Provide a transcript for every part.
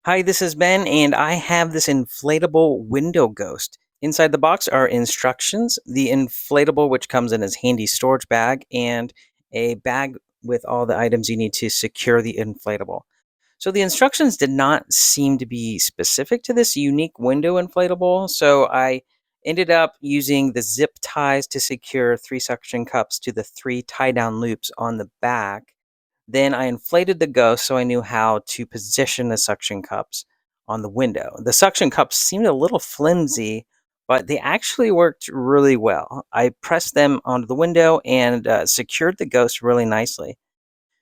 Hi, this is Ben, and I have this inflatable window ghost. Inside the box are instructions, the inflatable, which comes in as handy storage bag, and a bag with all the items you need to secure the inflatable. So the instructions did not seem to be specific to this unique window inflatable, so I ended up using the zip ties to secure three suction cups to the three tie down loops on the back. Then I inflated the ghost so I knew how to position the suction cups on the window. The suction cups seemed a little flimsy, but they actually worked really well. I pressed them onto the window and secured the ghost really nicely.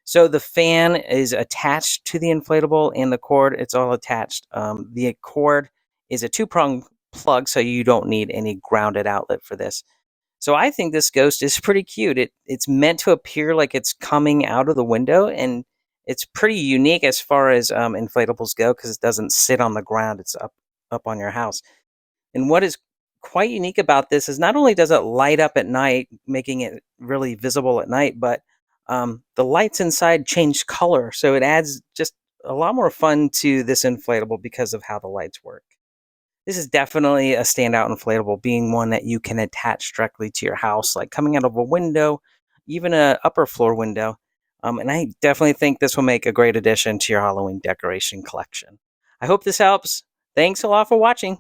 So the fan is attached to the inflatable, and the cord, it's all attached. The cord is a two-prong plug, so you don't need any grounded outlet for this. So I think this ghost is pretty cute. It's meant to appear like it's coming out of the window, and it's pretty unique as far as inflatables go because it doesn't sit on the ground. It's up on your house. And what is quite unique about this is not only does it light up at night, making it really visible at night, but the lights inside change color, so it adds just a lot more fun to this inflatable because of how the lights work. This is definitely a standout inflatable, being one that you can attach directly to your house, like coming out of a window, even a upper floor window. And I definitely think this will make a great addition to your Halloween decoration collection. I hope this helps. Thanks a lot for watching.